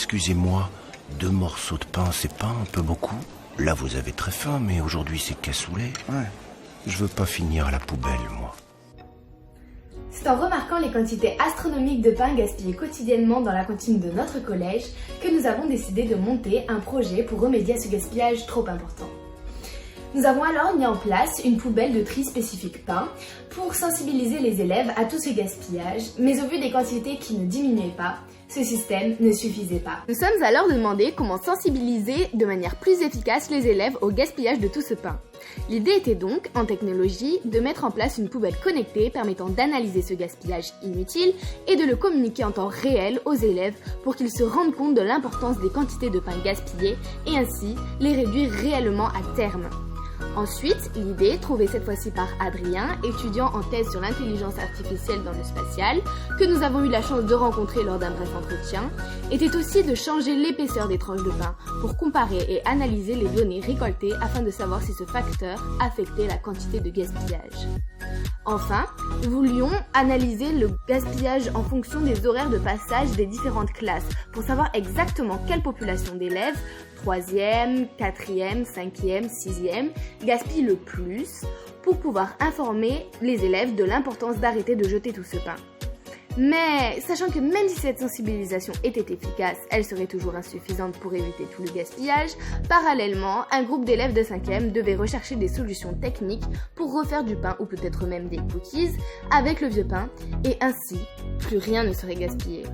excusez-moi, 2 morceaux de pain, c'est pas un peu beaucoup? Là, vous avez très faim, mais aujourd'hui, c'est cassoulet. Ouais. Je veux pas finir à la poubelle, moi. C'est en remarquant les quantités astronomiques de pain gaspillées quotidiennement dans la cantine de notre collège que nous avons décidé de monter un projet pour remédier à ce gaspillage trop important. Nous avons alors mis en place une poubelle de tri spécifique pain pour sensibiliser les élèves à tout ce gaspillage, mais au vu des quantités qui ne diminuaient pas, ce système ne suffisait pas. Nous sommes alors demandé comment sensibiliser de manière plus efficace les élèves au gaspillage de tout ce pain. L'idée était donc, en technologie, de mettre en place une poubelle connectée permettant d'analyser ce gaspillage inutile et de le communiquer en temps réel aux élèves pour qu'ils se rendent compte de l'importance des quantités de pain gaspillées et ainsi les réduire réellement à terme. Ensuite, l'idée, trouvée cette fois-ci par Adrien, étudiant en thèse sur l'intelligence artificielle dans le spatial, que nous avons eu la chance de rencontrer lors d'un bref entretien, était aussi de changer l'épaisseur des tranches de pain pour comparer et analyser les données récoltées afin de savoir si ce facteur affectait la quantité de gaspillage. Enfin, nous voulions analyser le gaspillage en fonction des horaires de passage des différentes classes pour savoir exactement quelle population d'élèves, 3e, 4e, 5e, 6e, gaspille le plus pour pouvoir informer les élèves de l'importance d'arrêter de jeter tout ce pain. Mais sachant que même si cette sensibilisation était efficace, elle serait toujours insuffisante pour éviter tout le gaspillage, parallèlement, un groupe d'élèves de 5e devait rechercher des solutions techniques pour refaire du pain ou peut-être même des cookies avec le vieux pain et ainsi, plus rien ne serait gaspillé.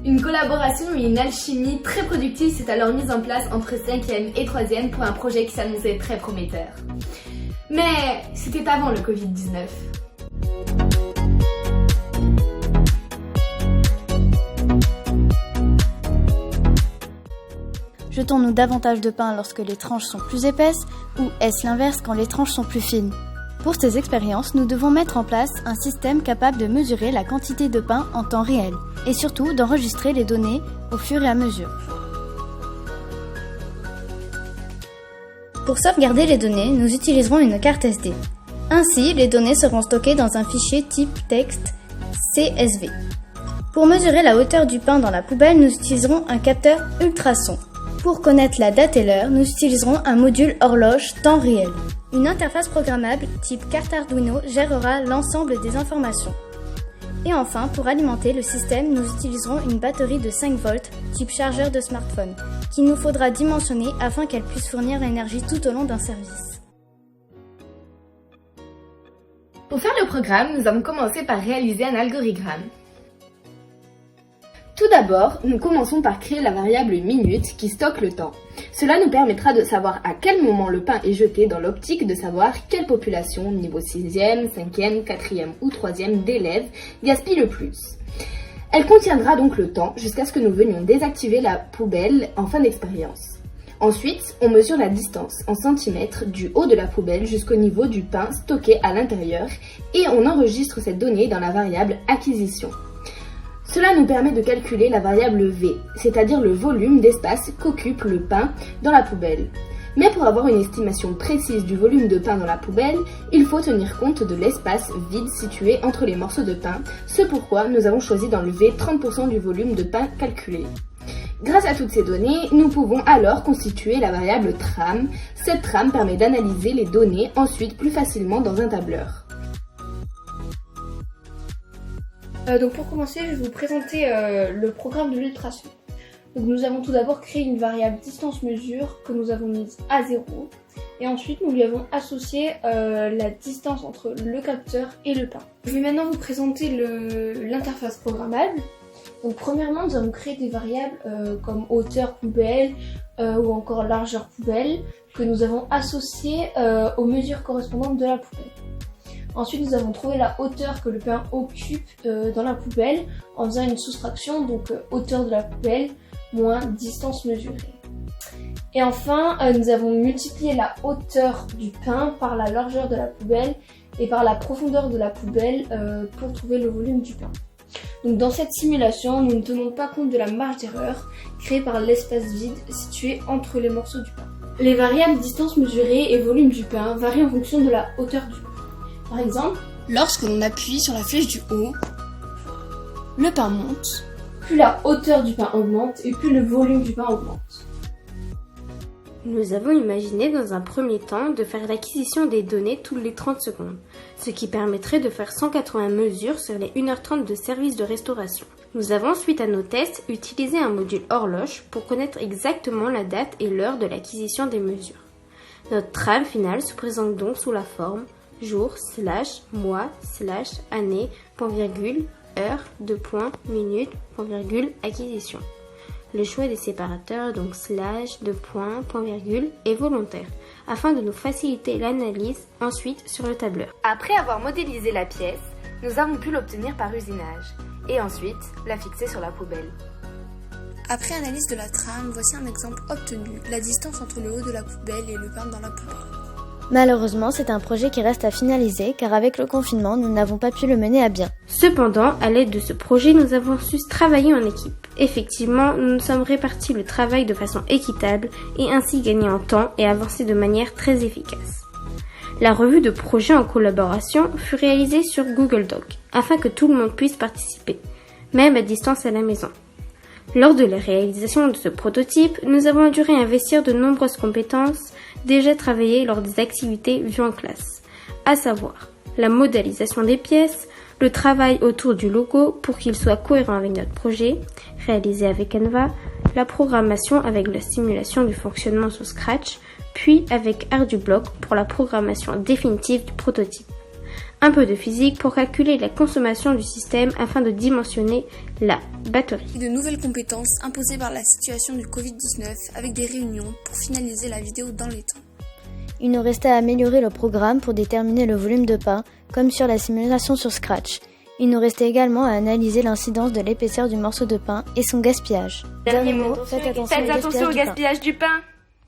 Une collaboration et une alchimie très productive s'est alors mise en place entre 5e et 3e pour un projet qui s'annonçait très prometteur. Mais c'était avant le Covid-19. Jetons-nous davantage de pain lorsque les tranches sont plus épaisses ou est-ce l'inverse quand les tranches sont plus fines? Pour ces expériences, nous devons mettre en place un système capable de mesurer la quantité de pain en temps réel et surtout d'enregistrer les données au fur et à mesure. Pour sauvegarder les données, nous utiliserons une carte SD. Ainsi, les données seront stockées dans un fichier type texte CSV. Pour mesurer la hauteur du pain dans la poubelle, nous utiliserons un capteur ultrason. Pour connaître la date et l'heure, nous utiliserons un module horloge temps réel. Une interface programmable type carte Arduino gérera l'ensemble des informations. Et enfin, pour alimenter le système, nous utiliserons une batterie de 5 volts type chargeur de smartphone, qu'il nous faudra dimensionner afin qu'elle puisse fournir l'énergie tout au long d'un service. Pour faire le programme, nous avons commencé par réaliser un algorithme. Tout d'abord, nous commençons par créer la variable minute qui stocke le temps. Cela nous permettra de savoir à quel moment le pain est jeté dans l'optique de savoir quelle population, niveau 6e, 5e, 4e ou 3e d'élèves, gaspille le plus. Elle contiendra donc le temps jusqu'à ce que nous venions désactiver la poubelle en fin d'expérience. Ensuite, on mesure la distance en centimètres du haut de la poubelle jusqu'au niveau du pain stocké à l'intérieur et on enregistre cette donnée dans la variable acquisition. Cela nous permet de calculer la variable V, c'est-à-dire le volume d'espace qu'occupe le pain dans la poubelle. Mais pour avoir une estimation précise du volume de pain dans la poubelle, il faut tenir compte de l'espace vide situé entre les morceaux de pain, ce pourquoi nous avons choisi d'enlever 30% du volume de pain calculé. Grâce à toutes ces données, nous pouvons alors constituer la variable tram. Cette tram permet d'analyser les données ensuite plus facilement dans un tableur. Donc pour commencer, je vais vous présenter le programme de l'ultrason. Donc nous avons tout d'abord créé une variable distance mesure que nous avons mise à 0 et ensuite nous lui avons associé la distance entre le capteur et le pain. Je vais maintenant vous présenter l'interface programmable. Donc premièrement, nous avons créé des variables comme hauteur poubelle ou encore largeur poubelle que nous avons associées aux mesures correspondantes de la poubelle. Ensuite, nous avons trouvé la hauteur que le pain occupe dans la poubelle en faisant une soustraction, donc hauteur de la poubelle moins distance mesurée. Et enfin, nous avons multiplié la hauteur du pain par la largeur de la poubelle et par la profondeur de la poubelle pour trouver le volume du pain. Donc dans cette simulation, nous ne tenons pas compte de la marge d'erreur créée par l'espace vide situé entre les morceaux du pain. Les variables distance mesurée et volume du pain varient en fonction de la hauteur du pain. Par exemple, lorsque l'on appuie sur la flèche du haut, le pain monte, plus la hauteur du pain augmente et plus le volume du pain augmente. Nous avons imaginé dans un premier temps de faire l'acquisition des données toutes les 30 secondes, ce qui permettrait de faire 180 mesures sur les 1h30 de service de restauration. Nous avons, suite à nos tests, utilisé un module horloge pour connaître exactement la date et l'heure de l'acquisition des mesures. Notre trame finale se présente donc sous la forme jour, mois, année, point virgule, heure, minute, point virgule, acquisition. Le choix des séparateurs, donc point virgule, est volontaire, afin de nous faciliter l'analyse ensuite sur le tableur. Après avoir modélisé la pièce, nous avons pu l'obtenir par usinage, et ensuite la fixer sur la poubelle. Après analyse de la trame, voici un exemple obtenu, la distance entre le haut de la poubelle et le pain dans la poubelle. Malheureusement, c'est un projet qui reste à finaliser car avec le confinement, nous n'avons pas pu le mener à bien. Cependant, à l'aide de ce projet, nous avons su travailler en équipe. Effectivement, nous nous sommes répartis le travail de façon équitable et ainsi gagné en temps et avancé de manière très efficace. La revue de projet en collaboration fut réalisée sur Google Doc afin que tout le monde puisse participer, même à distance à la maison. Lors de la réalisation de ce prototype, nous avons dû réinvestir de nombreuses compétences déjà travaillées lors des activités vues en classe, à savoir la modélisation des pièces, le travail autour du logo pour qu'il soit cohérent avec notre projet, réalisé avec Canva, la programmation avec la simulation du fonctionnement sur Scratch, puis avec ArduBlock pour la programmation définitive du prototype. Un peu de physique pour calculer la consommation du système afin de dimensionner la batterie. Et de nouvelles compétences imposées par la situation du Covid-19 avec des réunions pour finaliser la vidéo dans les temps. Il nous restait à améliorer le programme pour déterminer le volume de pain, comme sur la simulation sur Scratch. Il nous restait également à analyser l'incidence de l'épaisseur du morceau de pain et son gaspillage. Dernier mot, faites attention au gaspillage du pain.